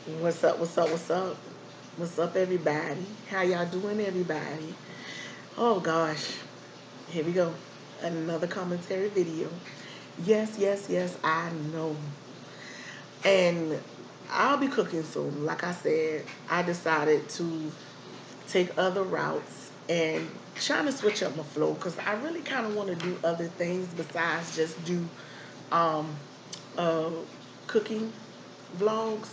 What's up? What's up? What's up? What's up, everybody? How y'all doing, everybody? Oh gosh, here we go. Another commentary video. Yes, yes, yes, I know. And I'll be cooking soon. Like I said, I decided to take other routes and trying to switch up my flow because I really kind of want to do other things besides just do um, uh, cooking vlogs.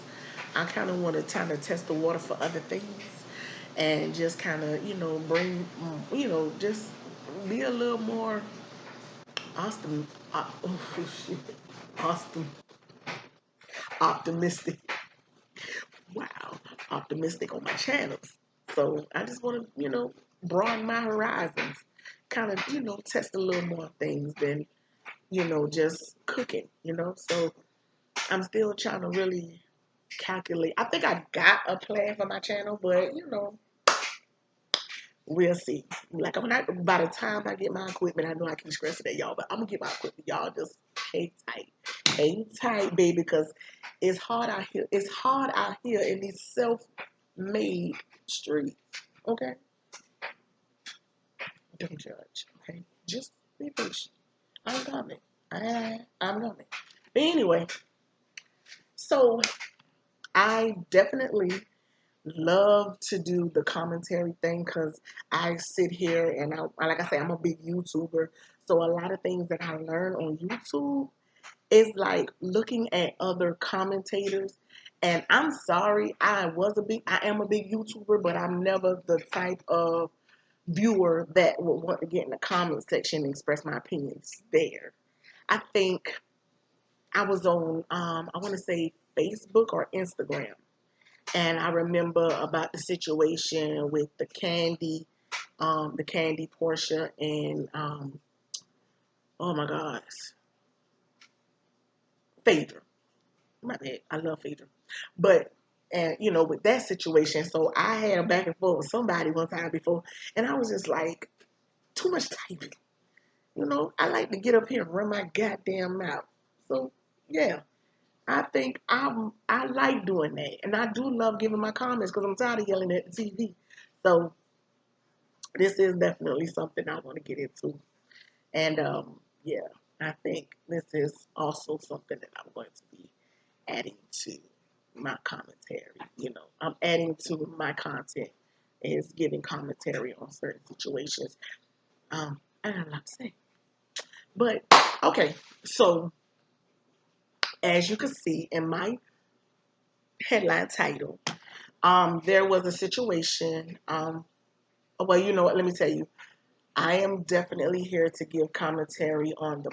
I kind of want to kind of test the water for other things and just kind of, bring, just be a little more awesome, oh, shit, awesome, optimistic. Wow, optimistic on my channels. So I just want to, broaden my horizons, kind of, test a little more things than, just cooking, So I'm still trying to really calculate. I think I got a plan for my channel, but we'll see. Like I'm not. By the time I get my equipment, I know I keep stressing at y'all, but I'm gonna get my equipment. Y'all just hang tight, baby, because it's hard out here. It's hard out here in these self-made streets. Okay, don't judge. Okay, just be patient. I'm coming. I'm coming. But anyway, so I definitely love to do the commentary thing because I sit here and like I say, I'm a big YouTuber. So a lot of things that I learn on YouTube is like looking at other commentators. And I'm sorry, I am a big YouTuber, but I'm never the type of viewer that would want to get in the comment section and express my opinions there. I think I was on, I want to say Facebook or Instagram, and I remember about the situation with the Candy Portia, and oh my gosh, Phaedra. My bad, I love Phaedra, but and with that situation, so I had a back and forth with somebody one time before, and I was just like, too much typing. I like to get up here and run my goddamn mouth. So yeah, I think I like doing that, and I do love giving my comments because I'm tired of yelling at the TV. So this is definitely something I want to get into. And yeah, I think this is also something that I'm going to be adding to my commentary. I'm adding to my content is giving commentary on certain situations. I don't know what to say. But okay, so as you can see in my headline title, there was a situation. Well, you know what? Let me tell you. I am definitely here to give commentary on the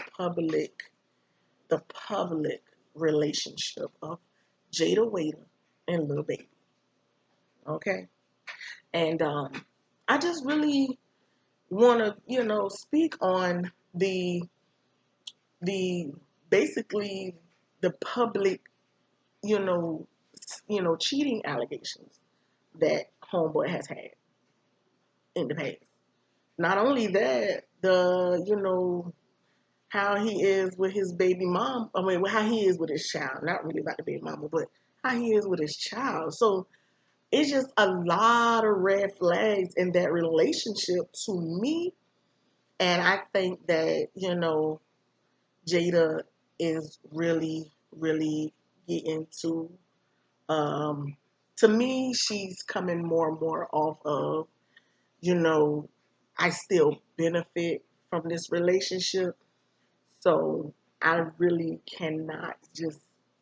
public relationship of Jada Wada and Lil Baby. Okay, and I just really want to, speak on the basically the public, you know, cheating allegations that Homeboy has had in the past. Not only that, how he is with his baby mom. I mean, how he is with his child. Not really about the baby mama, but how he is with his child. So it's just a lot of red flags in that relationship to me. And I think that, Jada is really, really getting um, to me, she's coming more and more off of, you know, I still benefit from this relationship. So I really cannot just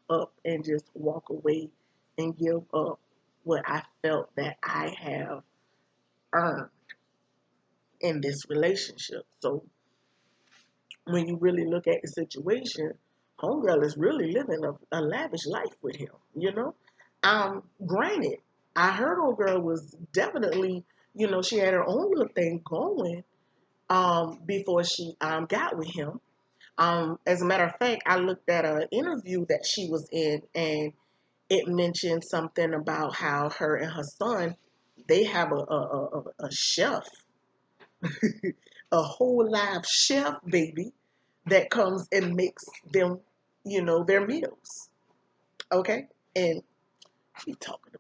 up and just walk away and give up what I felt that I have earned in this relationship. So when you really look at the situation, homegirl is really living a lavish life with him. Granted, I heard homegirl was definitely, she had her own little thing going before she got with him. As a matter of fact, I looked at an interview that she was in, and it mentioned something about how her and her son, they have a chef, a whole live chef baby that comes and makes them, their meals. Okay, and She talking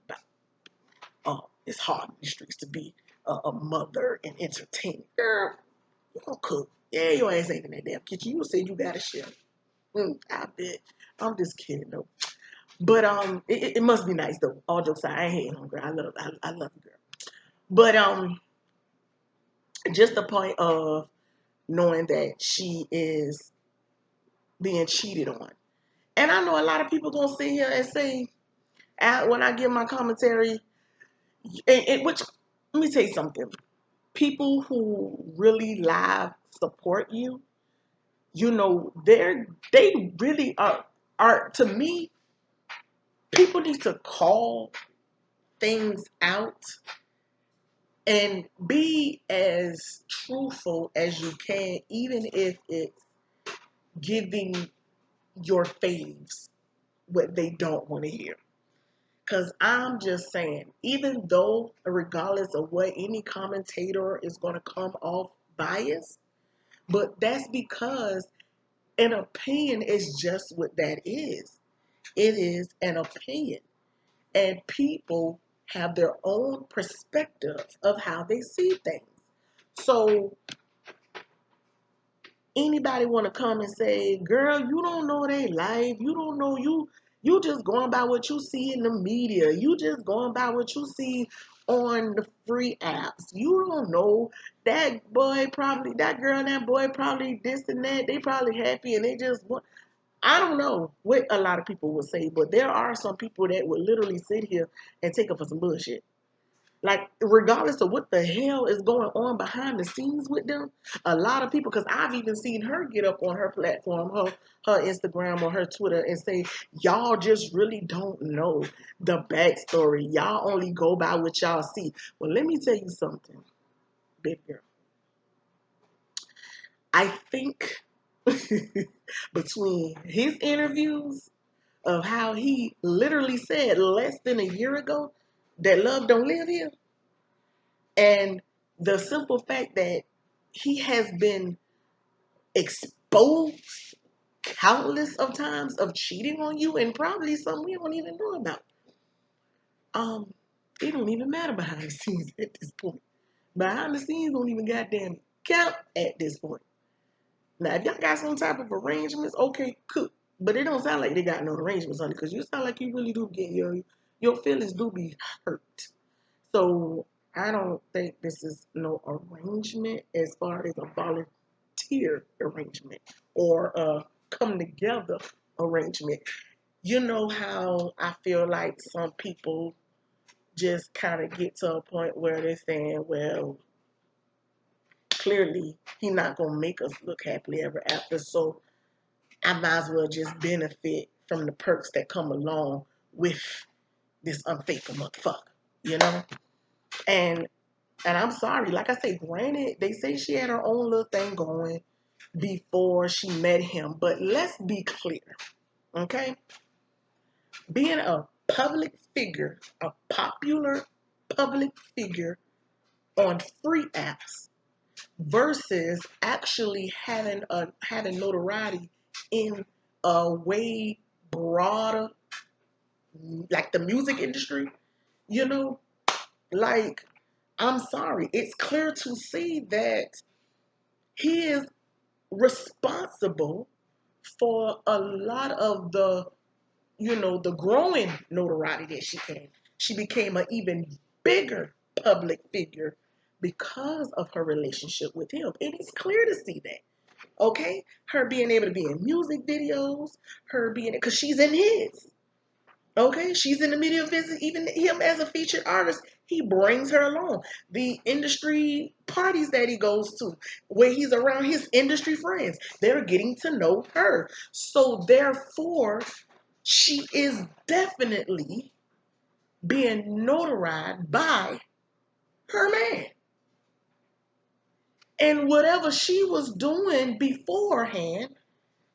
about, it's hard in the streets to be a mother and entertainer. Girl, you don't cook. Yeah, your ass ain't in that damn kitchen. You said you got a chef. I bet. I'm just kidding though. But it must be nice though. All jokes aside, I hate him, girl. I love you, girl. But just the point of knowing that she is being cheated on. And I know a lot of people gonna sit here and say, when I give my commentary, which let me tell you something. People who really live support you, they really are to me. People need to call things out and be as truthful as you can, even if it's giving your faves what they don't want to hear. Because I'm just saying, even though, regardless of what any commentator is going to come off biased, but that's because an opinion is just what that is. It is an opinion. And people have their own perspective of how they see things. So anybody want to come and say, girl, you don't know their life. You don't know you just going by what you see in the media. You just going by what you see on the free apps. You don't know that girl and that boy probably this and that. They probably happy and they just want. I don't know what a lot of people would say, but there are some people that would literally sit here and take it for some bullshit. Like, regardless of what the hell is going on behind the scenes with them, a lot of people, because I've even seen her get up on her platform, her Instagram or her Twitter, and say, y'all just really don't know the backstory. Y'all only go by what y'all see. Well, let me tell you something, big girl. I think between his interviews of how he literally said less than a year ago that love don't live here, and the simple fact that he has been exposed countless of times of cheating on you, and probably something we don't even know about. It don't even matter behind the scenes at this point. Behind the scenes don't even goddamn count at this point. Now, if y'all got some type of arrangements, okay, cool. But it don't sound like they got no arrangements, honey, because you sound like you really do get your feelings do be hurt. So I don't think this is no arrangement as far as a volunteer arrangement or a come together arrangement. You know how I feel like some people just kind of get to a point where they're saying, well, clearly he's not going to make us look happily ever after, so I might as well just benefit from the perks that come along with this unfaithful motherfucker, you know? And I'm sorry, like I say, granted, they say she had her own little thing going before she met him, but let's be clear, okay? Being a public figure, a popular public figure on free apps versus actually having notoriety in a way broader, like the music industry, you know, like, I'm sorry, it's clear to see that he is responsible for a lot of the growing notoriety that she had. She became an even bigger public figure because of her relationship with him. And it's clear to see that. Okay? Her being able to be in music videos, her being, because she's in his. Okay, she's in the media visit, even him as a featured artist, he brings her along. The industry parties that he goes to, where he's around his industry friends, they're getting to know her. So therefore, she is definitely being notarized by her man. And whatever she was doing beforehand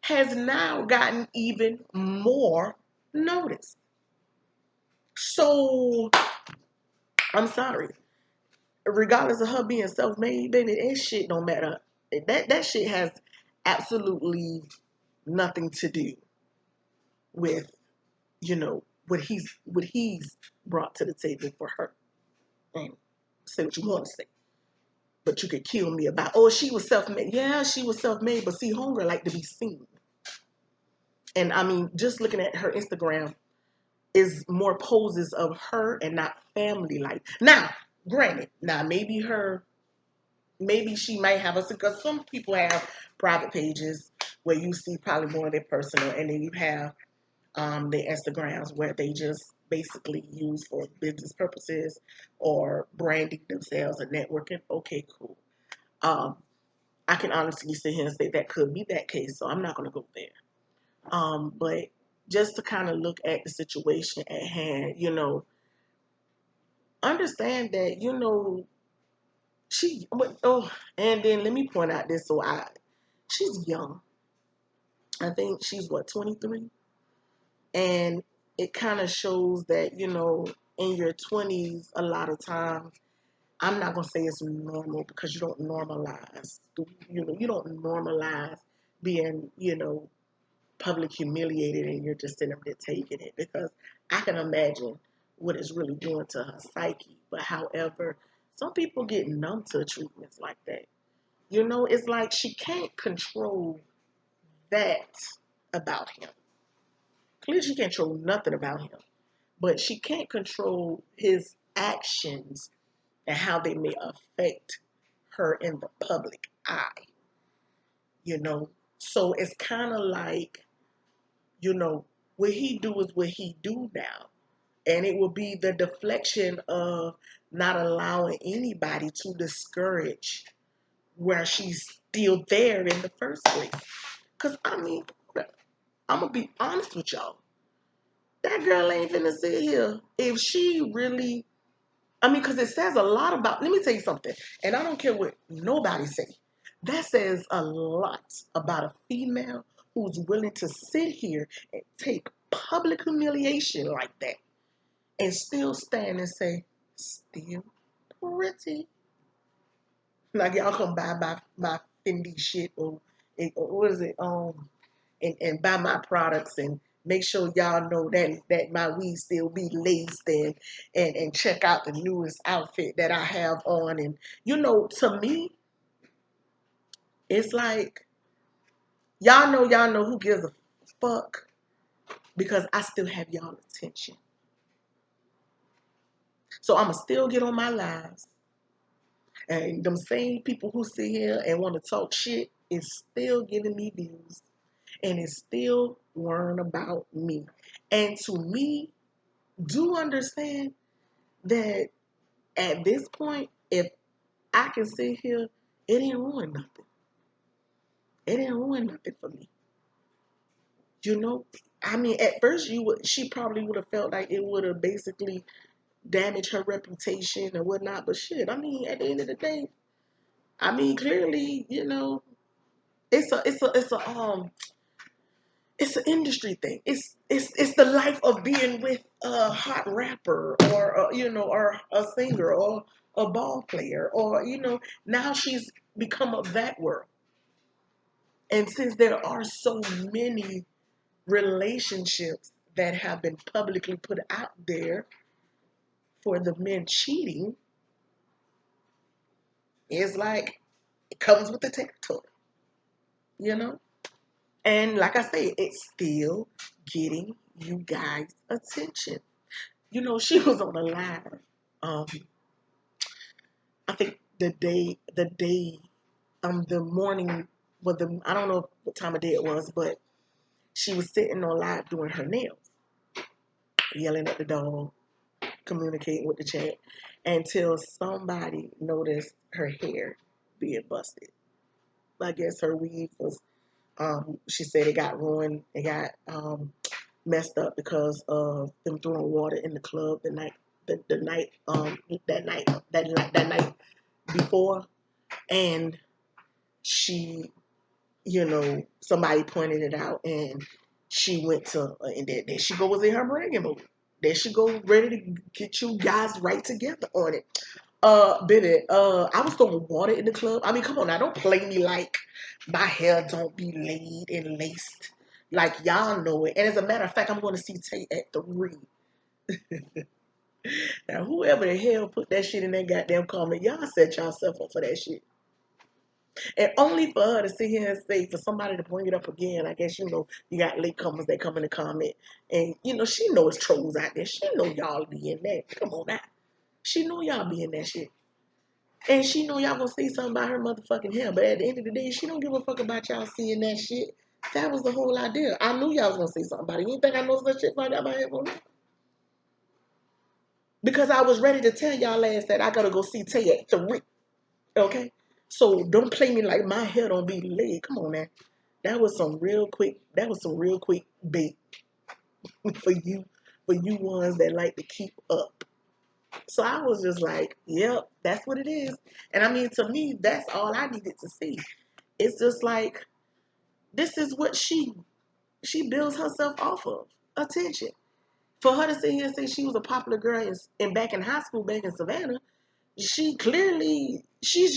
has now gotten even more notice. So I'm sorry. Regardless of her being self-made, baby, that shit don't matter. That shit has absolutely nothing to do with, what he's brought to the table for her. And say what you want to say. But you could kill me about, oh, she was self-made. Yeah, she was self-made, but see, homegirl like to be seen. And I mean, just looking at her Instagram is more poses of her and not family life. Now, granted, now maybe she might have us because some people have private pages where you see probably more of their personal, and then you have their Instagrams where they just basically use for business purposes or branding themselves and networking. Okay, cool. Um, I can honestly sit here and say that could be that case, so I'm not going to go there. But just to kind of look at the situation at hand, understand that, oh, and then let me point out this. She's young. I think she's what, 23? And it kind of shows that, in your 20s, a lot of times, I'm not going to say it's normal because you don't normalize, you don't normalize being, public humiliated and you're just sitting there taking it because I can imagine what it's really doing to her psyche. But however, some people get numb to treatments like that. It's like she can't control that about him. Clearly, she can't control nothing about him, but she can't control his actions and how they may affect her in the public eye, you know. So it's kind of like, what he do is what he do now. And it will be the deflection of not allowing anybody to discourage where she's still there in the first place. Because, I mean, I'm going to be honest with y'all. That girl ain't finna sit here. If she really, I mean, because it says a lot about, let me tell you something. And I don't care what nobody say. That says a lot about a female who's willing to sit here and take public humiliation like that and still stand and say, still pretty. Like y'all come buy my Fendi shit or what is it? And buy my products and make sure y'all know that my weed still be laced and check out the newest outfit that I have on. And to me, it's like y'all know who gives a fuck because I still have y'all attention. So I'ma still get on my lives. And them same people who sit here and want to talk shit is still giving me views and is still worrying about me. And to me, do understand that at this point, if I can sit here, it ain't ruin nothing. It ain't ruin nothing for me. You know, I mean, at first she probably would have felt like it would have basically damaged her reputation and whatnot. But shit, I mean, at the end of the day, I mean, clearly, it's an industry thing. It's the life of being with a hot rapper or or a singer or a ball player or now she's become of that world. And since there are so many relationships that have been publicly put out there for the men cheating, it's like it comes with the territory, you know? And like I say, it's still getting you guys' attention. She was on a live. Um, I think the morning, well, I don't know what time of day it was, but she was sitting on live doing her nails, yelling at the dog, communicating with the chat, until somebody noticed her hair being busted. I guess her weave was, she said it got ruined, it got messed up because of them throwing water in the club the night that night before, and she, somebody pointed it out, and she went to, and there she goes in her bragging mode. There she go, ready to get you guys right together on it. Bennett, I was throwing water in the club. I mean, come on now, don't play me like my hair don't be laid and laced. Like y'all know it. And as a matter of fact, I'm going to see Tay at 3. Now, whoever the hell put that shit in that goddamn comment, y'all set yourself up for that shit. And only for her to sit here and say, for somebody to bring it up again, I guess, you got latecomers that come in the comment. And, she know it's trolls out there. She know y'all be in that. Come on now. She know y'all be in that shit. And she know y'all gonna say something about her motherfucking hair. But at the end of the day, she don't give a fuck about y'all seeing that shit. That was the whole idea. I knew y'all was gonna say something about it. You think I know such shit if I got my headphones on? Because I was ready to tell y'all ass that I gotta go see Tay at 3. Okay? So don't play me like my hair don't be laid. Come on, man. That was some real quick bait for you ones that like to keep up. So I was just like, yep, that's what it is. And I mean, to me, that's all I needed to see. It's just like, this is what she builds herself off of. Attention. For her to sit here and say she was a popular girl back in high school, back in Savannah, she's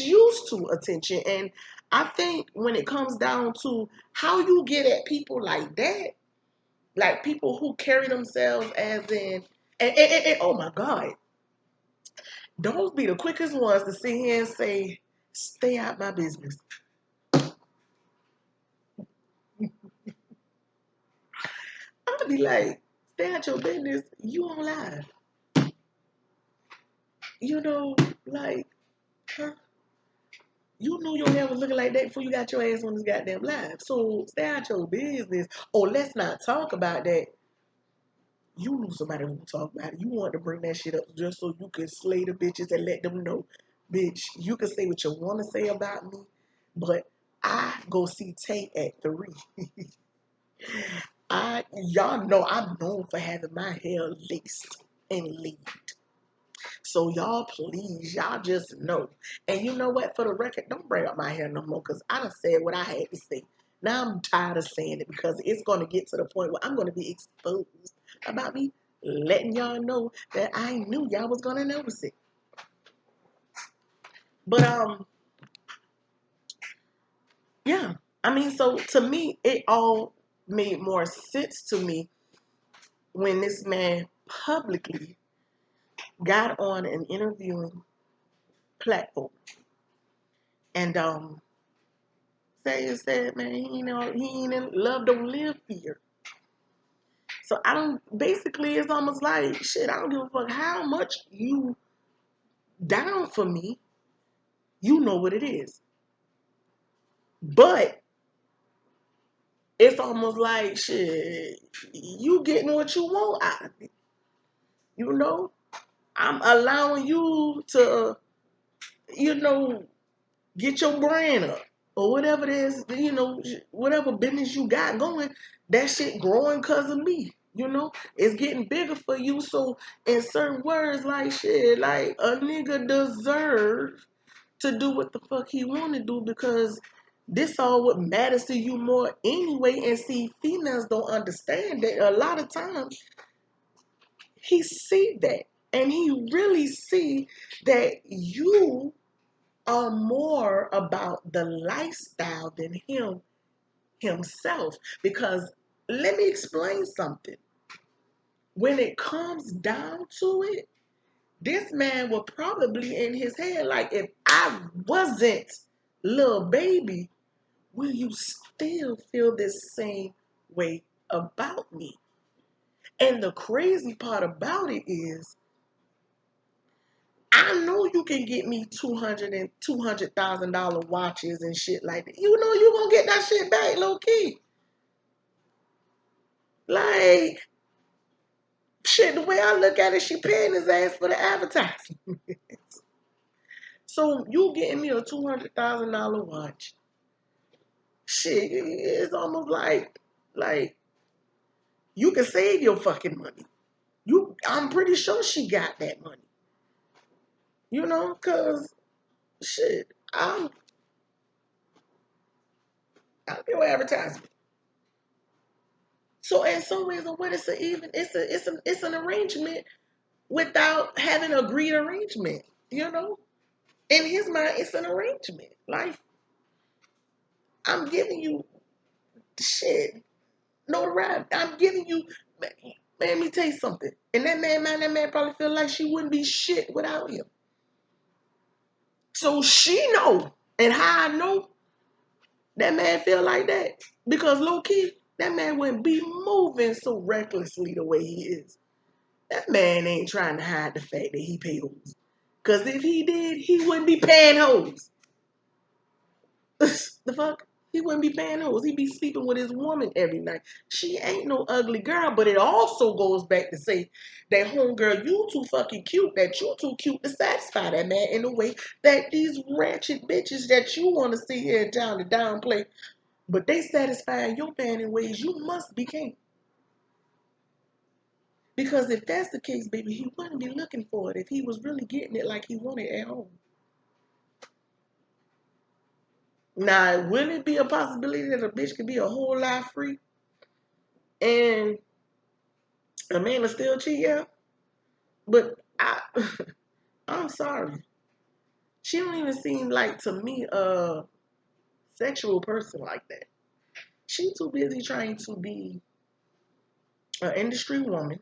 used to attention. And I think when it comes down to how you get at people like that, like people who carry themselves as in, and oh my God, those be the quickest ones to sit here and say, stay out my business. I'm gonna be like, stay out your business, you on live. Like, huh? You knew your hair was looking like that before you got your ass on this goddamn live. So stay out your business. Or let's not talk about that. You knew somebody was gonna talk about it. You wanted to bring that shit up just so you could slay the bitches and let them know, bitch, you can say what you want to say about me, but I go see Tay at 3. Y'all know I'm known for having my hair laced and laid. So y'all please, y'all just know. And you know what? For the record, don't bring up my hair no more because I done said what I had to say. Now I'm tired of saying it because it's going to get to the point where I'm going to be exposed about me letting y'all know that I knew y'all was going to notice it. But yeah. I mean, so to me, it all made more sense to me when this man publicly got on an interviewing platform and said, man, he ain't in love, don't live here. So I don't. Basically, it's almost like shit. I don't give a fuck how much you down for me. You know what it is. But it's almost like shit. You getting what you want out of it. You know, I'm allowing you to, you know, get your brand up or whatever it is, whatever business you got going, that shit growing because of me. It's getting bigger for you. So in certain words, like shit, like a nigga deserve to do what the fuck he want to do because this all what matters to you more anyway. And see, females don't understand that a lot of times he see that and he really see that you are more about the lifestyle than himself. Because let me explain something. When it comes down to it, this man will probably in his head, like, if I wasn't Lil Baby, will you still feel this same way about me? And the crazy part about it is, I know you can get me $200,000 watches and shit like that. You know you gonna get that shit back, low key. Like, shit, the way I look at it, she paying his ass for the advertising. So you getting me a $200,000 watch? Shit, it's almost like you can save your fucking money. I'm pretty sure she got that money. Cause shit, I'm your advertisement. So in some ways, what it's an arrangement without having an agreed arrangement. In his mind, it's an arrangement. Like, I'm giving you shit. notoriety. I'm giving you, man, let me tell you something. And that man probably feel like she wouldn't be shit without him. So she know, and how I know that man feel like that because low key, that man wouldn't be moving so recklessly the way he is. That man ain't trying to hide the fact that he pay hoes. Cause if he did, he wouldn't be paying hoes. The fuck? He wouldn't be paying hoes. He'd be sleeping with his woman every night. She ain't no ugly girl, but it also goes back to say that homegirl, you too fucking cute, that you too cute to satisfy that man in a way that these ratchet bitches that you want to see here in town to downplay, but they satisfy your man in ways you must be can't. Because if that's the case, baby, he wouldn't be looking for it if he was really getting it like he wanted at home. Now, wouldn't it be a possibility that a bitch could be a whole lot free and a man will still cheat? Yeah, but I'm sorry. She don't even seem like to me a sexual person like that. She too busy trying to be an industry woman,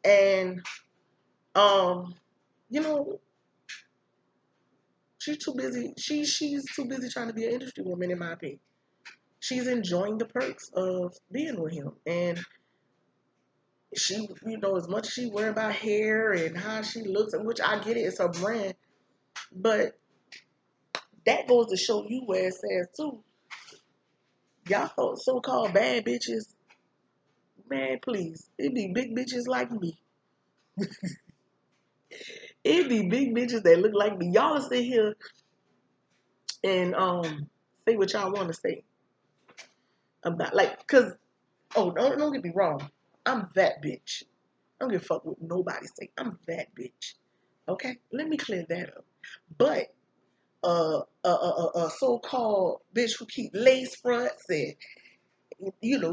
and um, you know, she's too busy. She's too busy trying to be an industry woman, in my opinion. She's enjoying the perks of being with him, and she, as much as she worry about hair and how she looks, which I get it, it's her brand, but that goes to show you where it says too, y'all so-called bad bitches, man, please, it be big bitches like me. It be big bitches that look like me. Y'all sit here and say what y'all want to say about, like, cause don't get me wrong, I'm that bitch. I don't give a fuck what nobody say. I'm that bitch. Okay, let me clear that up. But a so-called bitch who keep lace fronts and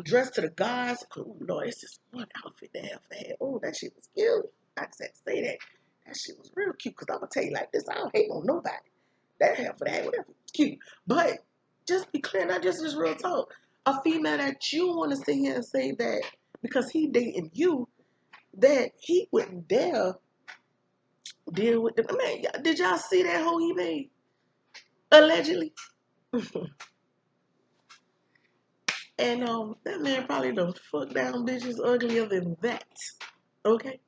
dressed to the gods. Oh Lord, it's just one outfit to have for hair. Oh, that shit was cute. I just had to say that. That shit was real cute. Cause I'm gonna tell you like this, I don't hate on nobody. That hair for that, whatever, it's cute. But just be clear, not just this real talk. A female that you want to sit here and say that because he dating you, that he wouldn't dare deal with them. Man, did y'all see that hoe he made? Allegedly. And that man probably done fuck down bitches uglier than that. Okay?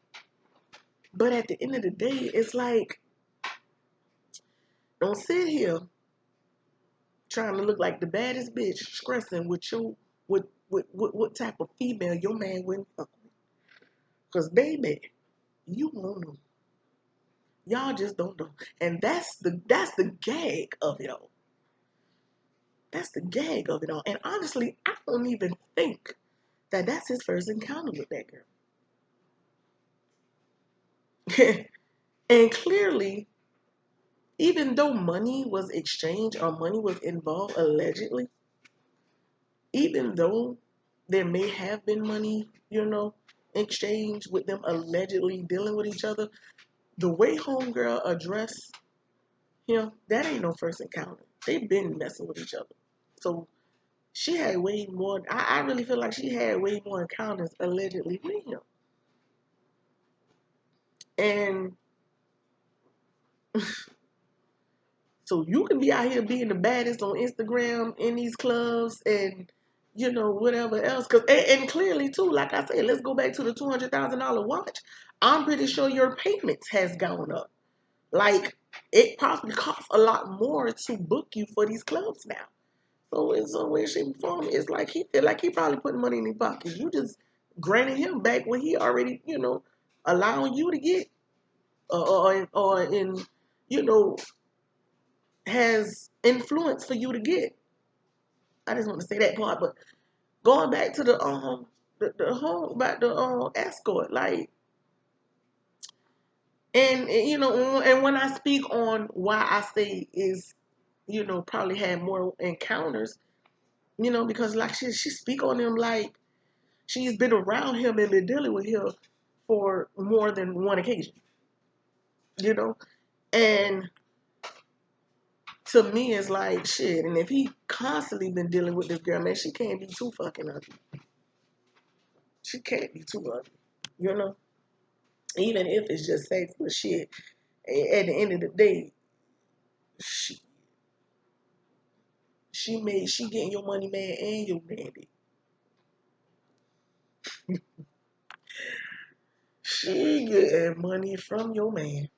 But at the end of the day, it's like, don't sit here trying to look like the baddest bitch stressing with you with what type of female your man wouldn't fuck with. Cause baby, you won't know. Y'all just don't know. And that's the gag of it all. That's the gag of it all. And honestly, I don't even think that that's his first encounter with that girl. And clearly, even though money was exchanged or money was involved allegedly, even though there may have been money, exchanged with them allegedly dealing with each other, the way homegirl addressed him, that ain't no first encounter. They've been messing with each other. So she had way more, I really feel like she had way more encounters allegedly with him. And so you can be out here being the baddest on Instagram in these clubs and whatever else. And clearly too, like I said, let's go back to the $200,000 watch. I'm pretty sure your payments has gone up. Like it probably costs a lot more to book you for these clubs now. So in some way, shape, or form, it's like he feel like he probably putting money in his pocket. You just granting him back what he already, allowing you to get, or in, you know, has influence for you to get. I just want to say that part, but going back to the whole about the escort, like, and and when I speak on why I say is, probably had more encounters, because like she speak on him like she's been around him and been dealing with him for more than one occasion, you know, and to me, it's like shit. And if he constantly been dealing with this girl, man, she can't be too fucking ugly. She can't be too ugly. You know? Even if it's just safe for shit. At the end of the day, she she getting your money, man, and your man. She getting money from your man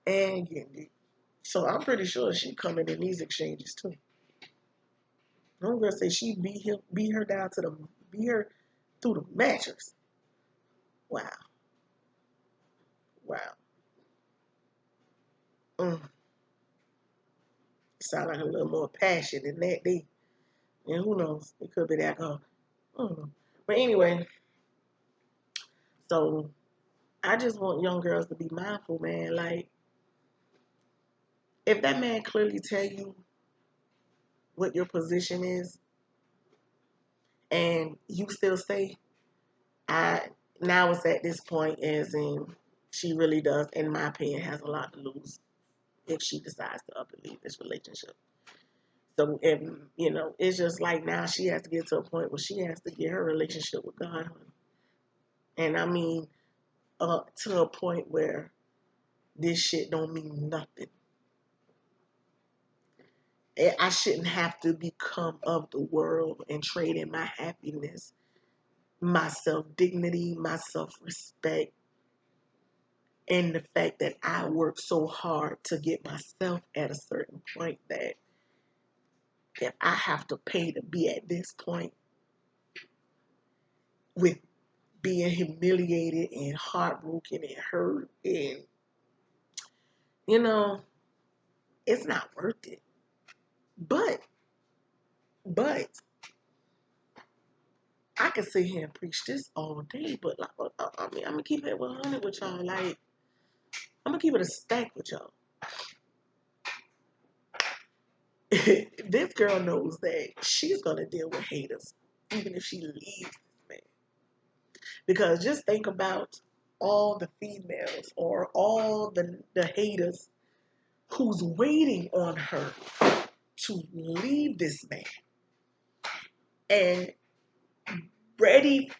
and getting it. So I'm pretty sure she coming in these exchanges too. I'm gonna say she beat her down to the beat her through the mattress. Wow, wow. Mm. Sound like a little more passion than that day. And who knows? It could be that girl. Mm. But anyway, so I just want young girls to be mindful, man. Like if that man clearly tell you what your position is, and you still say, I now it's at this point as in she really does, in my opinion, has a lot to lose if she decides to up and leave this relationship. So, and it's just like now she has to get to a point where she has to get her relationship with God, honey. And I mean, to a point where this shit don't mean nothing. I shouldn't have to become of the world and trade in my happiness, my self dignity, my self respect, and the fact that I work so hard to get myself at a certain point that if I have to pay to be at this point with being humiliated and heartbroken and hurt and you know, it's not worth it. But but I can sit here and preach this all day, but like, I mean, I'm gonna keep it 100 with y'all. Like, I'm gonna keep it a stack with y'all. This girl knows that she's gonna deal with haters, even if she leaves this man. Because just think about all the females or all the haters who's waiting on her to leave this man and ready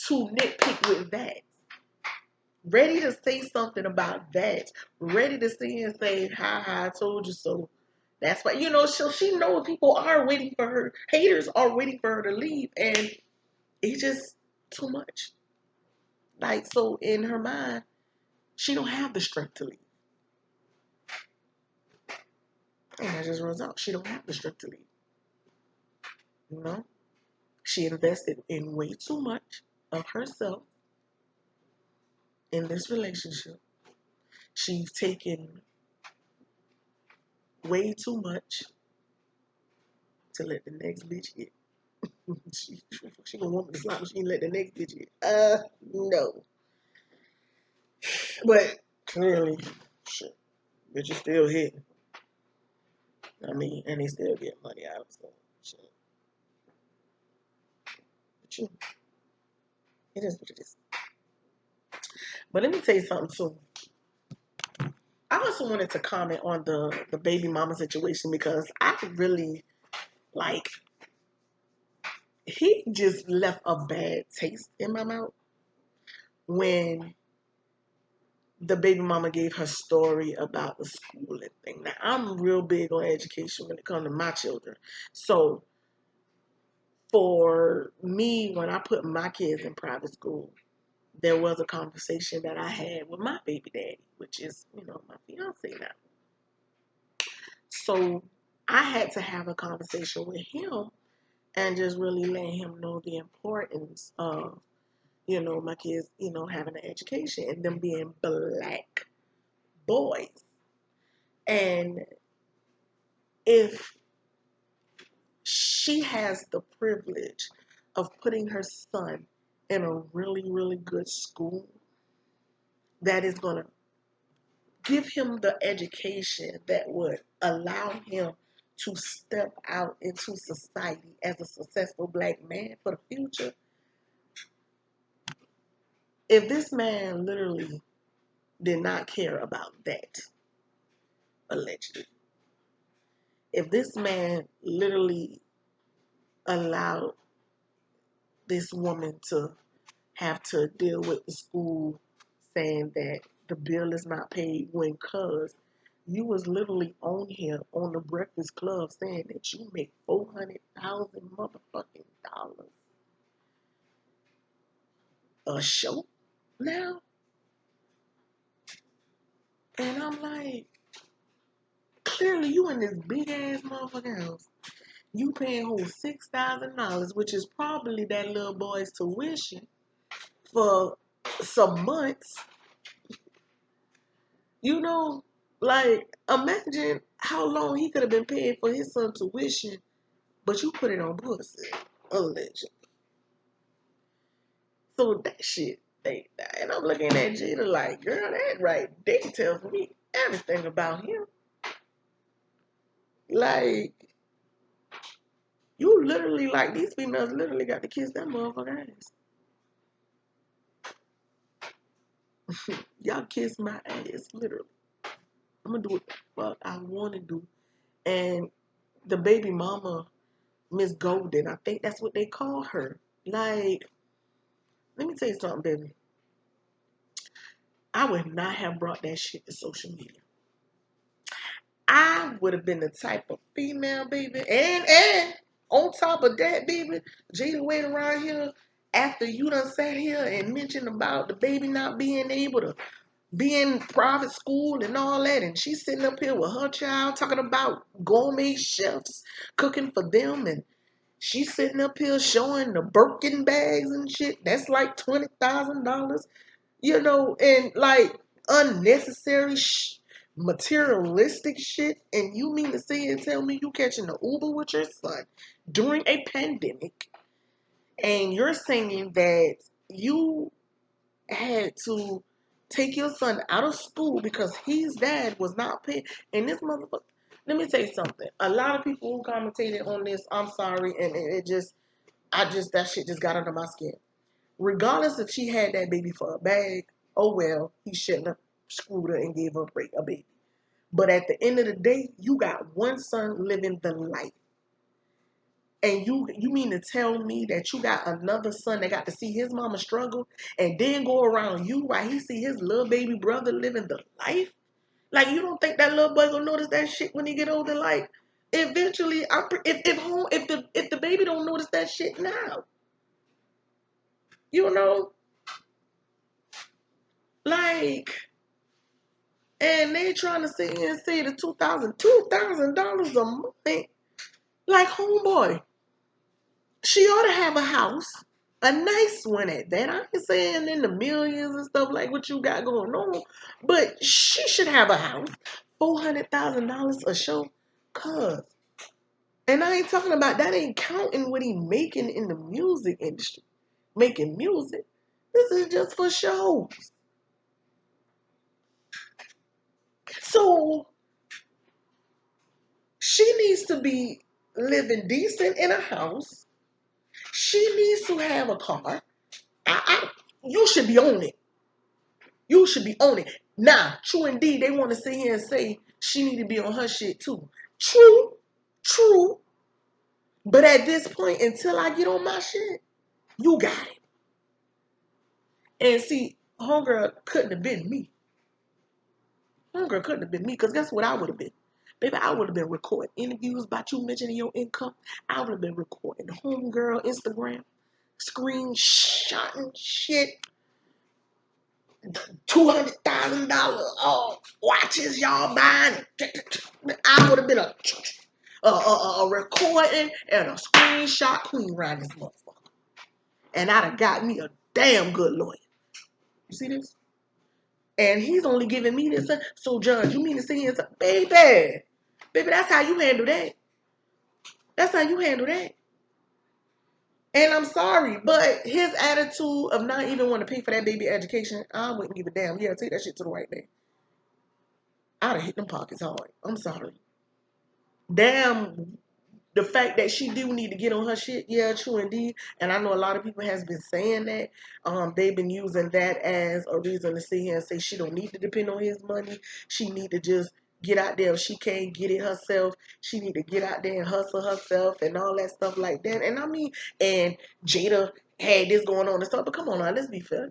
to nitpick with that, ready to say something about that, ready to see and say, ha ha, I told you so. That's why, so she knows people are waiting for her, haters are waiting for her to leave, and it's just too much. Like, so in her mind, she don't have the strength to leave. And as a result, she don't have the strength to leave. You know? She invested in way too much of herself in this relationship. She's taken way too much to let the next bitch get. she gonna want me to slap me, she ain't let the next bitch get. No. But clearly, shit, bitch is still hitting. I mean, and they still get money out of it. So, shit. But it is what it is. But let me tell you something too. I also wanted to comment on the baby mama situation because I really like he just left a bad taste in my mouth when the baby mama gave her story about the schooling thing. Now I'm real big on education when it comes to my children. So for me, when I put my kids in private school, there was a conversation that I had with my baby daddy, which is, my fiance now. So I had to have a conversation with him and just really let him know the importance of, my kids, having an education and them being black boys. And if she has the privilege of putting her son in a really, really good school that is going to give him the education that would allow him to step out into society as a successful black man for the future. If this man literally did not care about that, allegedly, if this man literally allowed this woman to have to deal with the school saying that the bill is not paid when cuz you was literally on here on the Breakfast Club saying that you make 400,000 motherfucking dollars a show now, and I'm like, clearly you in this big ass motherfucking house. You paying whole $6,000, which is probably that little boy's tuition for some months. You know, like imagine how long he could have been paying for his son tuition, but you put it on pussy, allegedly. So that shit, and I'm looking at Jada like, girl, that right, they tells me everything about him. Like, you literally, like, these females literally got to kiss that motherfucker ass. Y'all kiss my ass, literally. I'm gonna do what the fuck I wanna do. And the baby mama, Miss Golden, I think that's what they call her. Like, let me tell you something, baby. I would not have brought that shit to social media. I would have been the type of female, baby. And on top of that, baby, Jada Wade around here, after you done sat here and mentioned about the baby not being able to be in private school and all that, and she's sitting up here with her child talking about gourmet chefs cooking for them, and she's sitting up here showing the Birkin bags and shit. That's like $20,000, and like unnecessary materialistic shit. And you mean to say and tell me you catching the Uber with your son during a pandemic, and you're saying that you had to take your son out of school because his dad was not paying. And this motherfucker, let me tell you something. A lot of people who commentated on this, I'm sorry, and that shit just got under my skin. Regardless if she had that baby for a bag, oh well, he shouldn't have screwed her and gave her a baby. But at the end of the day, you got one son living the life. And you mean to tell me that you got another son that got to see his mama struggle and then go around you while he see his little baby brother living the life? Like, you don't think that little boy gonna notice that shit when he get older? Like, eventually, if the baby don't notice that shit now, you know, like, and they trying to sit here and say the $2,000 a month. Like, homeboy, she ought to have a house, a nice one at that. I ain't saying in the millions and stuff like what you got going on, but she should have a house. $400,000 a show, cuz. And I ain't talking about that. Ain't counting what he making in the music industry, making music. This is just for shows. So she needs to be living decent in a house. She needs to have a car. You should be on it. You should be on it. Now, true indeed, they want to sit here and say she need to be on her shit too. True, true. But at this point, until I get on my shit, you got it. And see, homegirl couldn't have been me. Homegirl couldn't have been me, because guess what I would have been? Baby, I would have been recording interviews about you mentioning your income. I would have been recording homegirl Instagram, screenshotting shit. $200,000 watches y'all buying. I would have been a recording and a screenshot queen around this motherfucker. And I'd have got me a damn good lawyer. You see this? And he's only giving me this. So, Judge, you mean to say it's baby? Baby, that's how you handle that. That's how you handle that. And I'm sorry, but his attitude of not even want to pay for that baby education, I wouldn't give a damn. Yeah, take that shit to the white man. I'd have hit them pockets hard. I'm sorry. Damn, the fact that she do need to get on her shit, yeah, true indeed. And I know a lot of people has been saying that. They've been using that as a reason to sit here and say she don't need to depend on his money. She need to just get out there. If she can't get it herself, she need to get out there and hustle herself and all that stuff like that. And I mean, and Jada had this going on and stuff. But come on now, let's be fair.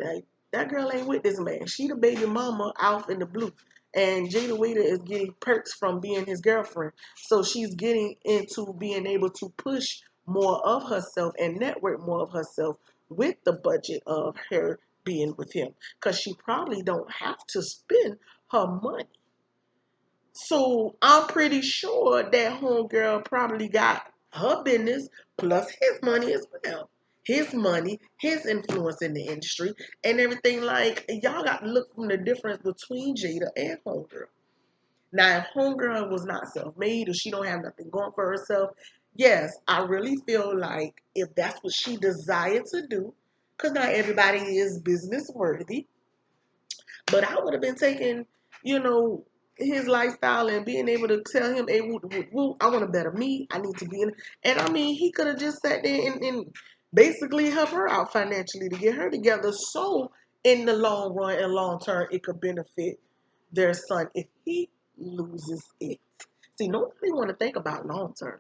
That girl ain't with this man. She the baby mama out in the blue. And Jada Wada is getting perks from being his girlfriend. So she's getting into being able to push more of herself and network more of herself with the budget of her being with him. Because she probably don't have to spend her money. So I'm pretty sure that homegirl probably got her business plus his money as well. His money, his influence in the industry, and everything. Like, y'all got to look from the difference between Jada and homegirl. Now, if homegirl was not self-made or she don't have nothing going for herself, yes, I really feel like if that's what she desired to do, because not everybody is business worthy, but I would have been taking, you know, his lifestyle and being able to tell him, hey, woo, I want to better me. I need to be in. And I mean, he could have just sat there and basically help her out financially to get her together. So in the long run and long term, it could benefit their son if he loses it. See, nobody want to think about long term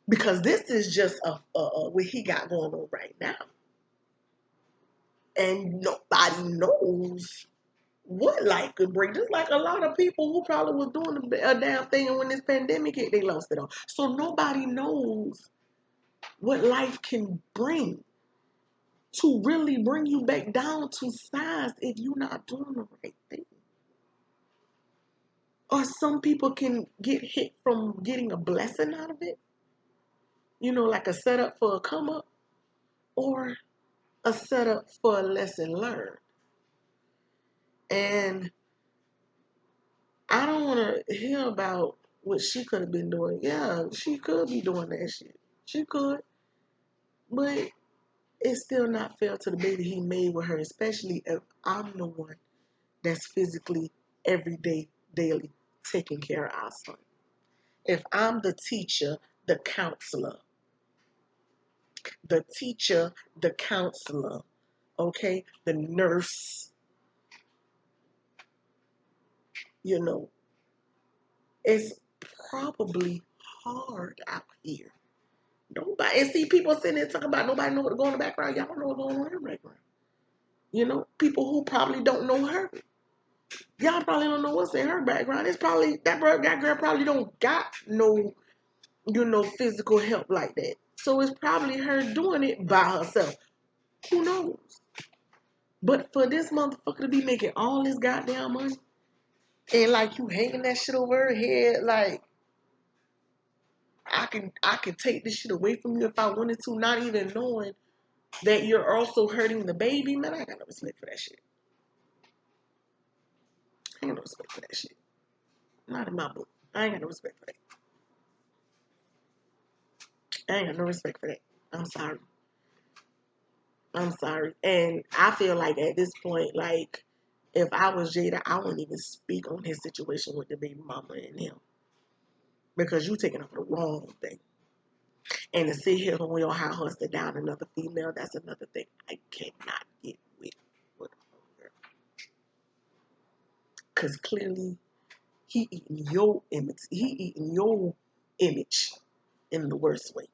because this is just what he got going on right now, and nobody knows what life could bring. Just like a lot of people who probably was doing a damn thing, and when this pandemic hit, they lost it all. So nobody knows what life can bring to really bring you back down to size if you're not doing the right thing. Or some people can get hit from getting a blessing out of it, like a setup for a come up or a setup for a lesson learned. And I don't want to hear about what she could have been doing. Yeah, she could be doing that shit. She could. But it's still not fair to the baby he made with her, especially if I'm the one that's physically, every day, daily taking care of our son. If I'm the teacher, the counselor, the counselor, okay, the nurse, you know, it's probably hard out here. Nobody, and see people sitting there talking about nobody know what's going on in the background. Y'all don't know what's going on in her background. People who probably don't know her. Y'all probably don't know what's in her background. It's probably that girl probably don't got no, physical help like that. So it's probably her doing it by herself. Who knows? But for this motherfucker to be making all this goddamn money and like you hanging that shit over her head, like I can take this shit away from you if I wanted to, not even knowing that you're also hurting the baby, man. I ain't got no respect for that shit. I ain't got no respect for that shit. Not in my book. I ain't got no respect for that. I ain't got no respect for that. I'm sorry. I'm sorry. And I feel like at this point, like, if I was Jada, I wouldn't even speak on his situation with the baby mama and him. Because you taking up the wrong thing. And to sit here on your house hustle down another female, that's another thing I cannot get with her. Because clearly he eating your image. He eating your image in the worst way.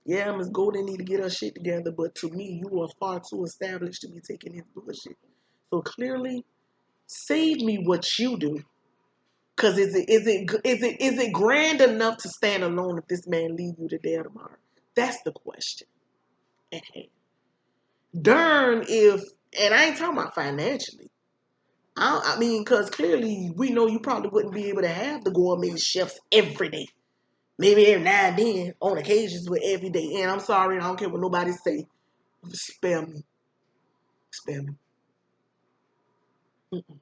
Yeah, Miss Golden need to get her shit together, but to me, you are far too established to be taking his bullshit. So clearly, save me what you do. Cause is it grand enough to stand alone if this man leave you today or tomorrow? That's the question at hand. Darn if, and I ain't talking about financially. I mean, cause clearly we know you probably wouldn't be able to have the gourmet chefs every day. Maybe every now and then, on occasions, but every day. And I'm sorry, I don't care what nobody say. Spare me. Spare me. Mm-mm.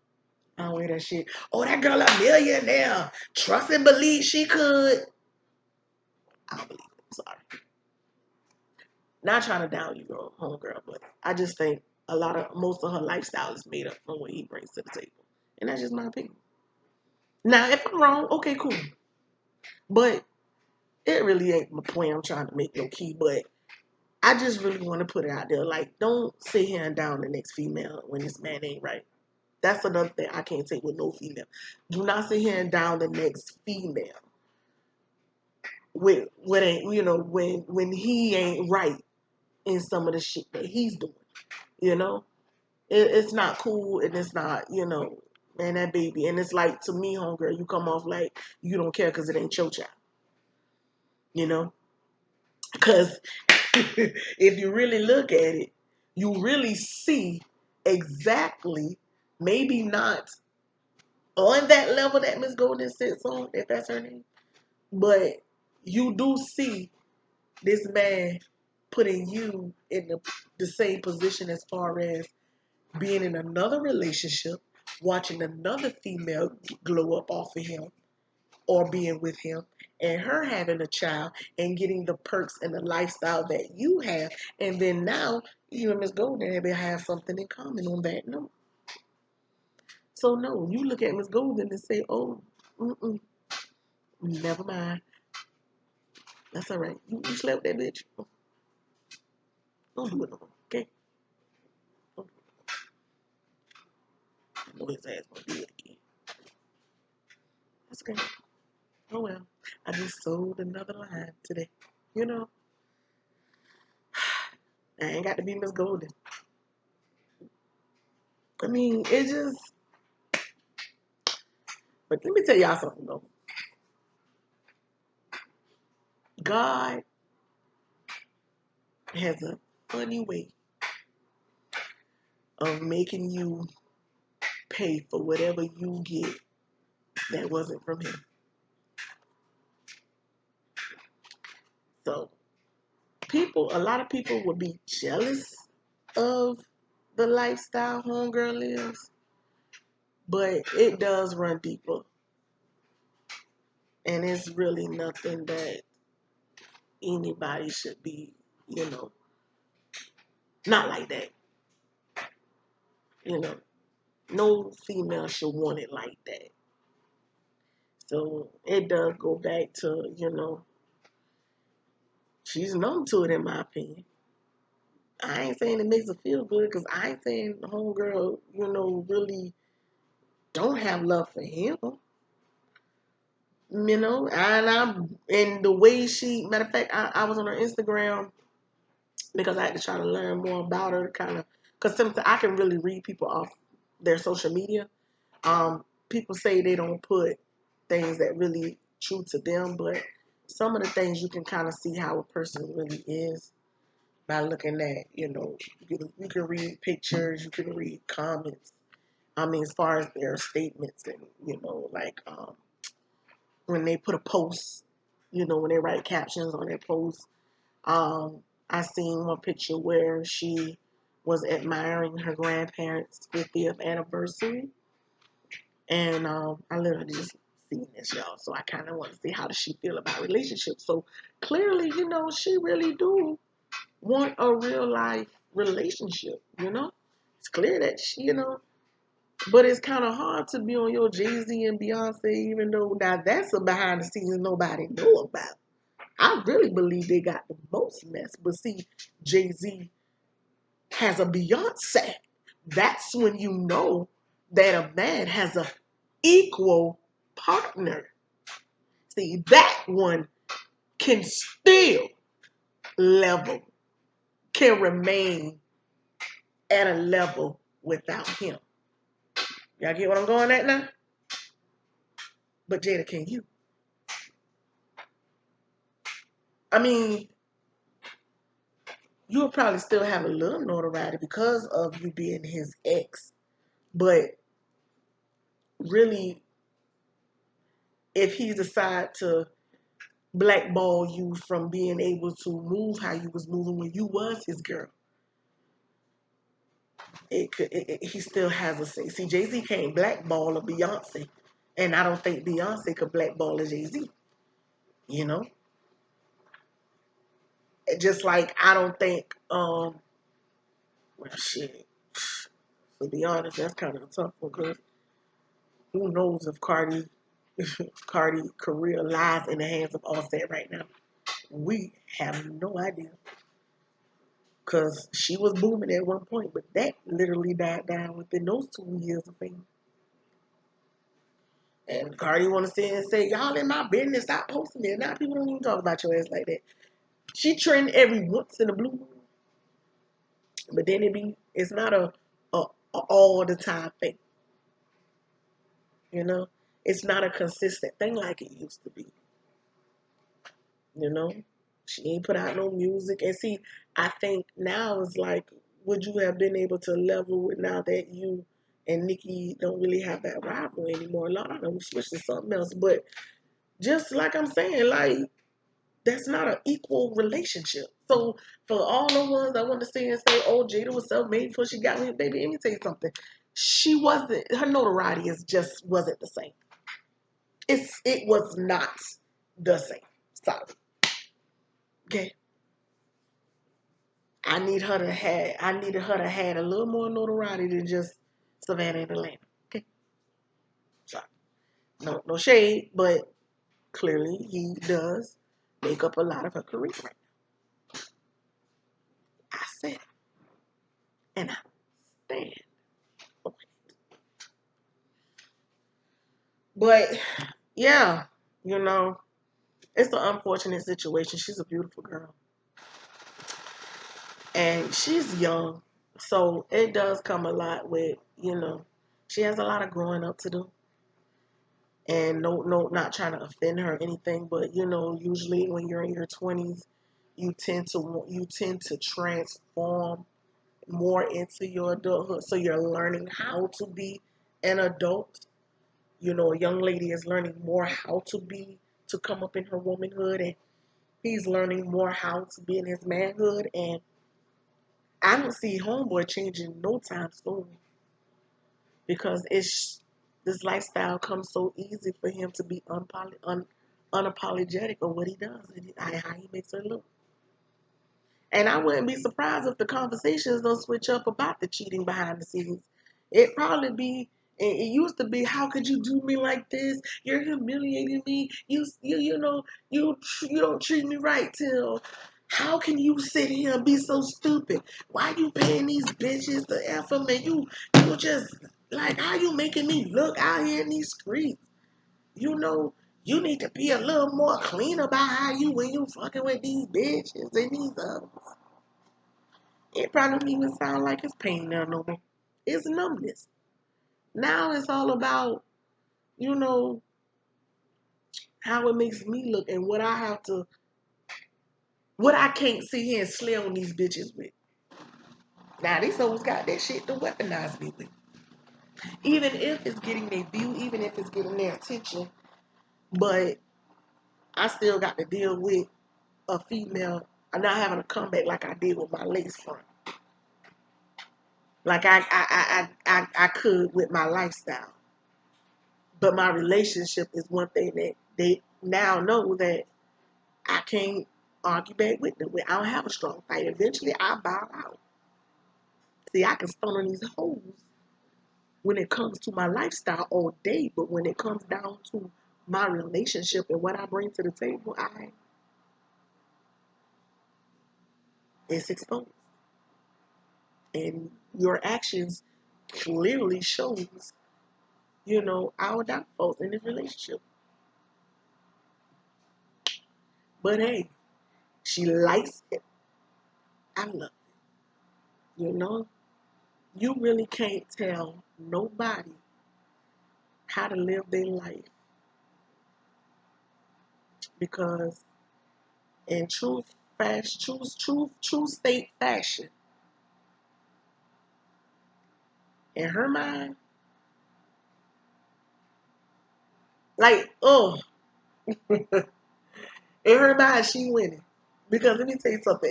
I don't wear that shit. Oh, that girl a millionaire. Trust and believe she could. I don't believe it. I'm sorry. Not trying to down you, girl, homegirl, but I just think most of her lifestyle is made up from what he brings to the table. And that's just my opinion. Now, if I'm wrong, okay, cool. But it really ain't my point I'm trying to make no key, but I just really want to put it out there. Like, don't sit here and down the next female when this man ain't right. That's another thing I can't take with no female. Do not sit here and down the next female with what ain't when he ain't right in some of the shit that he's doing. You know, it's not cool and it's not man, that baby. And it's like, to me, homegirl, you come off like you don't care because it ain't your child. You know, because if you really look at it, you really see exactly, maybe not on that level that Miss Golden sits on, if that's her name, but you do see this man putting you in the same position as far as being in another relationship, watching another female glow up off of him or being with him, and her having a child and getting the perks and the lifestyle that you have. And then now you and Miss Golden have something in common on that note. So no, you look at Miss Golden and say, oh, never mind. That's all right. You slept with that bitch. Don't do it no more, okay? Don't do it. I know his ass gonna do it again. That's okay. Oh well. I just sold another line today. You know, I ain't got to be Miss Golden. I mean, it just. But let me tell y'all something though. God has a funny way of making you pay for whatever you get that wasn't from Him. So a lot of people would be jealous of the lifestyle homegirl lives, but it does run deeper, and it's really nothing that anybody should be, you know, not like that. You know, no female should want it like that. So it does go back to, she's numb to it in my opinion. I ain't saying it makes her feel good because I ain't saying the homegirl, really don't have love for him. And the way matter of fact, I was on her Instagram because I had to try to learn more about her, kind of, because sometimes I can really read people off their social media. People say they don't put things that really true to them, but some of the things you can kind of see how a person really is by looking at, you can read pictures, you can read comments. I mean, as far as their statements and, like when they put a post, when they write captions on their post. I seen one picture where she was admiring her grandparents' 50th anniversary. And I literally just seen this, y'all. So I kind of want to see how does she feel about relationships. So clearly, she really do want a real life relationship, It's clear that but it's kind of hard to be on your Jay-Z and Beyonce, even though now that's a behind the scenes nobody know about. I really believe they got the most mess. But see, Jay-Z has a Beyonce. That's when you know that a man has a equal partner. See, that one can still level, can remain at a level without him. Y'all get what I'm going at now? But Jada, can you? I mean, you'll probably still have a little notoriety because of you being his ex. But really, if he decide to blackball you from being able to move how you was moving when you was his girl, he still has a say. See, Jay-Z can't blackball a Beyonce, and I don't think Beyonce could blackball a Jay-Z. You know, just like I don't think well, shit. To be honest, that's kind of a tough one because who knows if Cardi career lies in the hands of Offset right now. We have no idea. Because she was booming at one point, but that literally died down within those 2 years of fame. And Cardi want to sit and say, y'all in my business, stop posting it. Now people don't even talk about your ass like that. She trend every once in a blue moon, but then it's not a all the time thing. You know, it's not a consistent thing like it used to be. You know, she ain't put out no music. And see, I think now is like, would you have been able to level with now that you and Nikki don't really have that rivalry anymore? A lot of them switched to something else. But just like I'm saying, like, that's not an equal relationship. So for all the ones I want to say and say, oh, Jada was self-made before she got with him, baby, let me tell you something. She wasn't, her notoriety is just wasn't the same. It was not the same. Sorry. Okay. I needed her to have a little more notoriety than just Savannah and Atlanta. Okay. Sorry. No shade, but clearly he does make up a lot of her career right now. I said it. And I stand on it. But yeah, you know, it's an unfortunate situation. She's a beautiful girl. And she's young. So it does come a lot with, she has a lot of growing up to do. And no, not trying to offend her or anything, but usually when you're in your 20s, you tend to transform more into your adulthood. So you're learning how to be an adult. A young lady is learning more how to come up in her womanhood, and he's learning more how to be in his manhood. And I don't see homeboy changing no time soon, because this lifestyle comes so easy for him to be unapologetic of what he does and how he makes her look. And I wouldn't be surprised if the conversations don't switch up about the cheating behind the scenes. It probably be. It used to be, how could you do me like this? You're humiliating me. You don't treat me right. Till how can you sit here and be so stupid? Why you paying these bitches to F them, and you just like, how you making me look out here in these streets? You know, you need to be a little more clean about how you when you fucking with these bitches and these others. It probably don't even sound like it's pain now no more. It's numbness. Now it's all about, you know, how it makes me look and what I can't sit here and slay on these bitches with. Now these hoes got that shit to weaponize me with. Even if it's getting their view, even if it's getting their attention, but I still got to deal with a female not having a comeback like I did with my lace front. Like I could with my lifestyle. But my relationship is one thing that they now know that I can't argue back with them. I don't have a strong fight. Eventually, I bow out. See, I can stun on these hoes when it comes to my lifestyle all day, but when it comes down to my relationship and what I bring to the table, it's exposed. And your actions clearly shows, our downfalls in this relationship. But hey, she likes it. I love it. You really can't tell nobody how to live their life, because in true state fashion, in her mind, like, oh, in her mind, she winning. Because let me tell you something,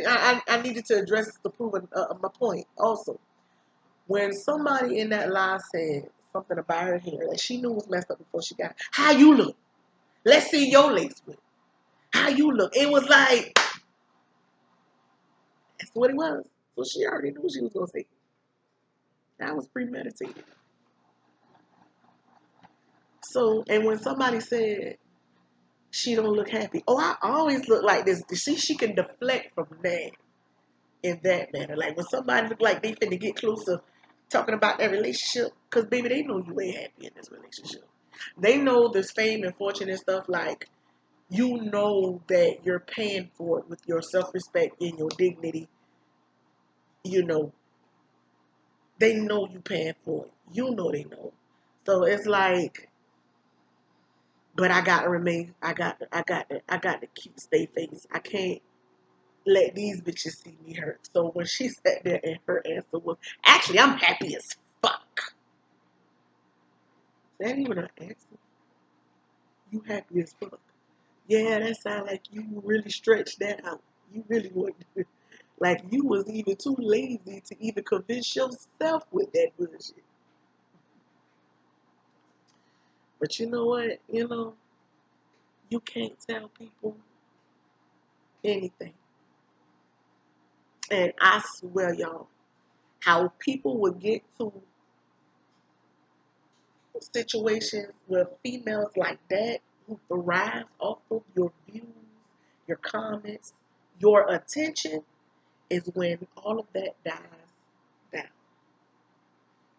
I needed to address this to prove my point also. When somebody in that lie said something about her hair that she knew was messed up before she got it, how you look? Let's see your lace with. How you look? It was like, that's what it was. So she already knew what she was going to say. That was premeditated. So, and when somebody said she don't look happy, oh, I always look like this. See, she can deflect from that. in that manner. Like when somebody look like they finna get closer talking about their relationship, because baby, they know you ain't happy in this relationship. They know this fame and fortune and stuff. Like, you know that you're paying for it with your self-respect and your dignity. You know, they know you paying for it. You know they know. So it's like, but I gotta remain. I got to keep stay face. I can't let these bitches see me hurt. So when she sat there and her answer was, actually, I'm happy as fuck. Is that even an answer? You happy as fuck? Yeah, that sounds like you really stretched that out. You really would. Like you was even too lazy to even convince yourself with that bullshit. But you know what? You can't tell people anything. And I swear, y'all, how people would get to situations with females like that who thrive off of your views, your comments, your attention is when all of that dies down.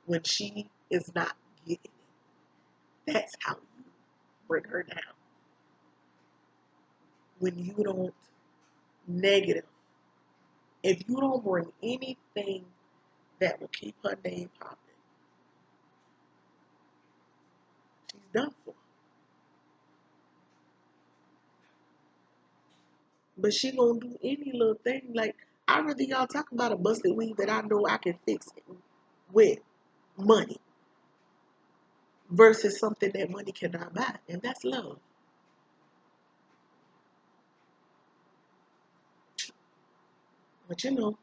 When she is not getting it. That's how you bring her down. When you don't negative, if you don't bring anything that will keep her name popping, she's done for. But she gonna do any little thing. Like, I'd rather y'all talk about a busted weave that I know I can fix it with money versus something that money cannot buy, and that's love. But to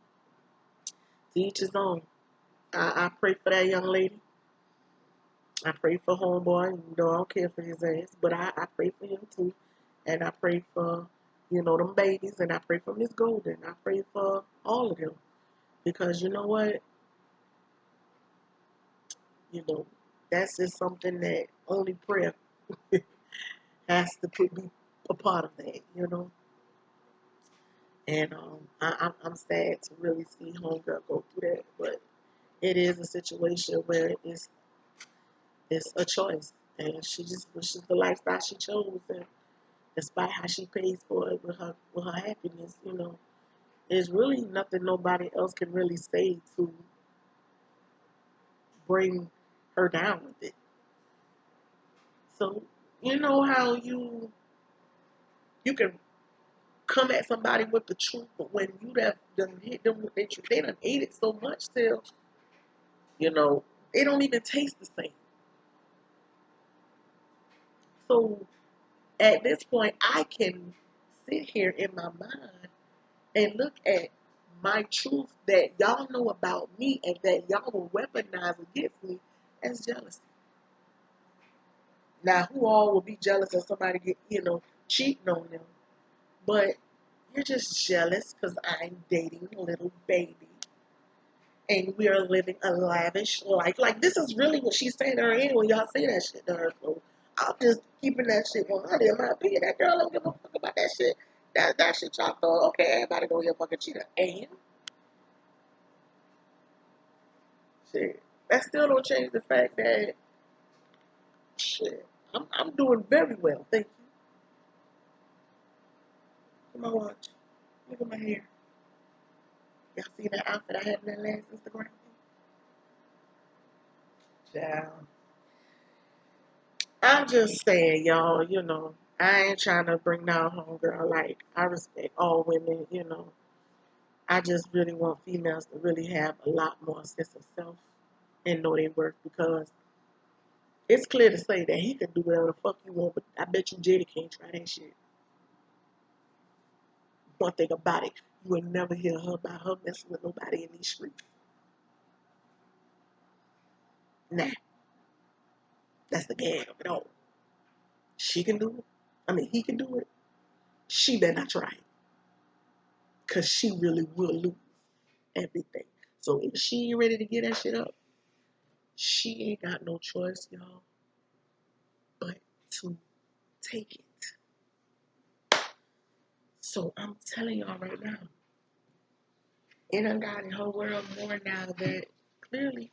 each his own. I pray for that young lady. I pray for homeboy. I don't care for his ass, but I pray for him too. And I pray for, them babies, and I pray for Miss Golden. I pray for all of them. Because you know what? You know, that's just something that only prayer has to be a part of that. And I'm sad to really see homegirl go through that, but it is a situation where it's a choice, and she just wishes the lifestyle she chose, and despite how she pays for it with her happiness, there's really nothing nobody else can really say to bring her down with it. So you know how you can come at somebody with the truth, but when you have done hit them with their truth, they done ate it so much till you know they don't even taste the same. So at this point, I can sit here in my mind and look at my truth that y'all know about me and that y'all will weaponize against me as jealousy. Now, who all will be jealous of somebody cheating on them? But you're just jealous because I'm dating a little baby and we are living a lavish life. Like, this is really what she's saying to her anyway. Y'all say that shit to her. So I'm just keeping that shit 100 in my opinion. That girl don't give a fuck about that shit. That shit y'all thought, okay, everybody go here fucking cheater. And shit, that still don't change the fact that shit, I'm doing very well. Thank you. Look at my watch. Look at my hair. Y'all see that outfit I had in that last Instagram? Yeah. I'm just saying, y'all, I ain't trying to bring down homegirl. Like, I respect all women. I just really want females to really have a lot more sense of self and know their worth, because it's clear to say that he can do whatever the fuck you want, but I bet you Jada can't try that shit. One thing about it, you will never hear her about her messing with nobody in these streets. Nah, that's the gag of it all. She can do it. I mean, he can do it. She better not try it, because she really will lose everything. So if she ain't ready to get that shit up, she ain't got no choice, y'all, but to take it. So I'm telling y'all right now, it done got in her world more now that clearly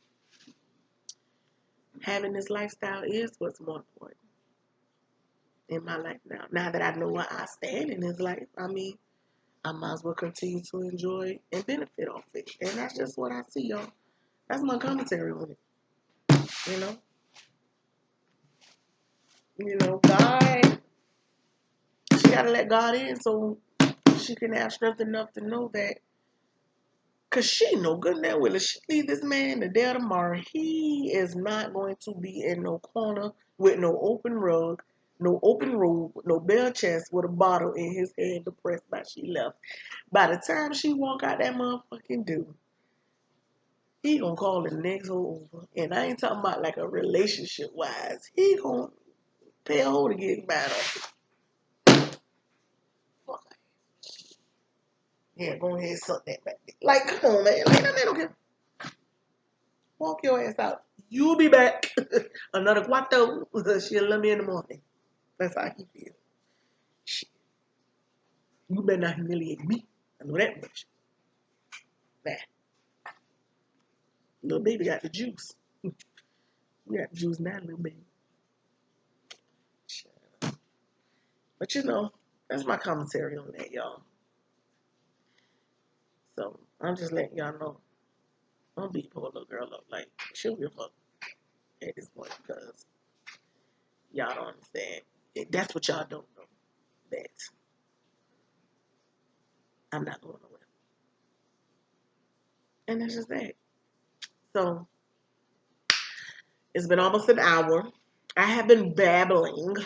having this lifestyle is what's more important in my life now. Now that I know where I stand in this life, I mean, I might as well continue to enjoy and benefit off it. And that's just what I see, y'all. That's my commentary on it. You know, God. She gotta let God in so she can have strength enough to know that. Cause she know good and well if she leave this man the day of tomorrow, he is not going to be in no corner with no open rug, no open robe, no bare chest with a bottle in his hand depressed by she left. By the time she walk out that motherfucking door, he gonna call the next hoe over. And I ain't talking about like a relationship wise. He gonna pay a hoe to get mad off. Yeah, go ahead and suck that back. Like, come on, man. Like, that man don't care. Walk your ass out. You'll be back. Another cuarto. She'll love me in the morning. That's how he feels. Shit. You better not humiliate me. I know that much. Nah. Little baby got the juice. We got the juice now, little baby. Shit. But that's my commentary on that, y'all. So I'm just letting y'all know. Don't beat poor little girl up. Like, she'll give up at this point because y'all don't understand. That's what y'all don't know. That I'm not going nowhere. And that's just that. So it's been almost an hour. I have been babbling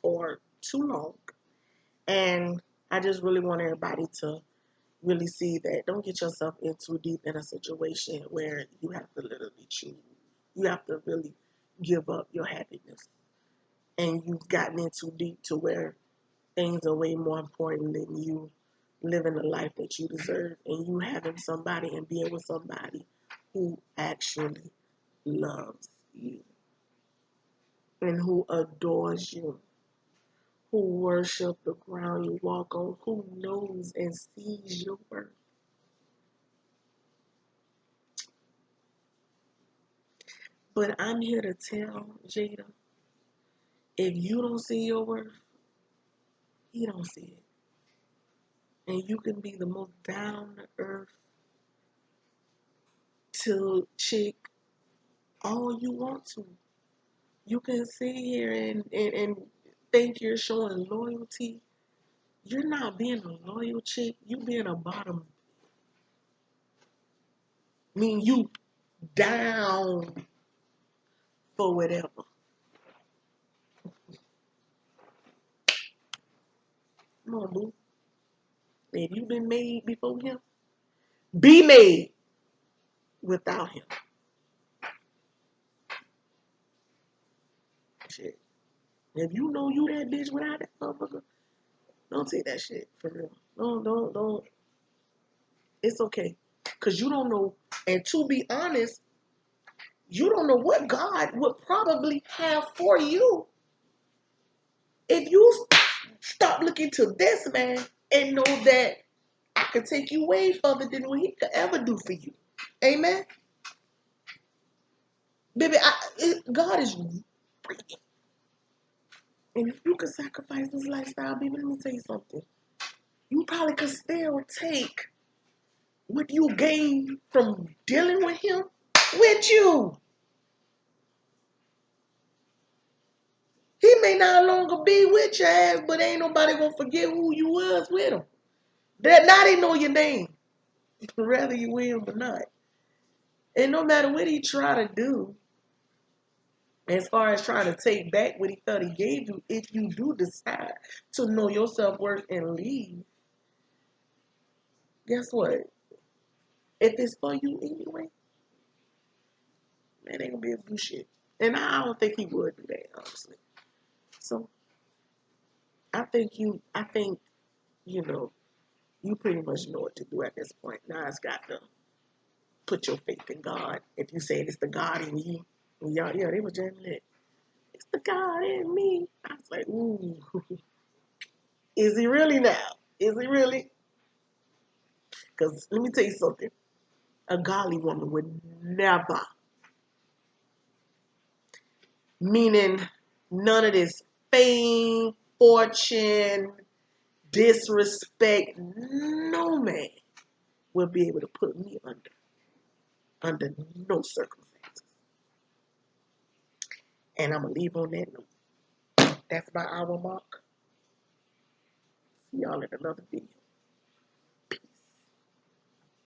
for too long. And I just really want everybody to really see that don't get yourself in too deep in a situation where you have to literally choose. You have to really give up your happiness. And you've gotten in too deep to where things are way more important than you living the life that you deserve and you having somebody and being with somebody who actually loves you and who adores you, who worship the ground you walk on, who knows and sees your worth. But I'm here to tell Jada, if you don't see your worth, he don't see it. And you can be the most down to earth to chick all you want to. You can sit here and think you're showing loyalty. You're not being a loyal chick. You being a bottom. I mean, you down for whatever. Come on, boo. If you've been made before him, be made without him. Shit. If you know you that bitch without that motherfucker, don't take that shit for real. Don't. It's okay. Because you don't know. And to be honest, you don't know what God would probably have for you if you stop looking to this man and know that I could take you way further than what he could ever do for you. Amen? Baby, God is brilliant. And if you could sacrifice this lifestyle, baby, let me tell you something. You probably could still take what you gain from dealing with him with you. He may no longer be with your ass, but ain't nobody gonna forget who you was with him. That now they know your name, whether you will or not. And no matter what he try to do, as far as trying to take back what he thought he gave you, if you do decide to know your self-worth and leave, guess what? If it's for you anyway, man, ain't gonna be able to do shit. And I don't think he would do that, honestly. So I think, you pretty much know what to do at this point. Now it's got to put your faith in God. If you say it's the God in you, and y'all, yeah, they were jamming it. It's the God in me. I was like, ooh, is he really now? Is he really? Because let me tell you something. A godly woman would never, meaning none of this fame, fortune, disrespect. No man will be able to put me under no circumstances. And I'm going to leave on that note. That's my hour mark. See y'all in another video.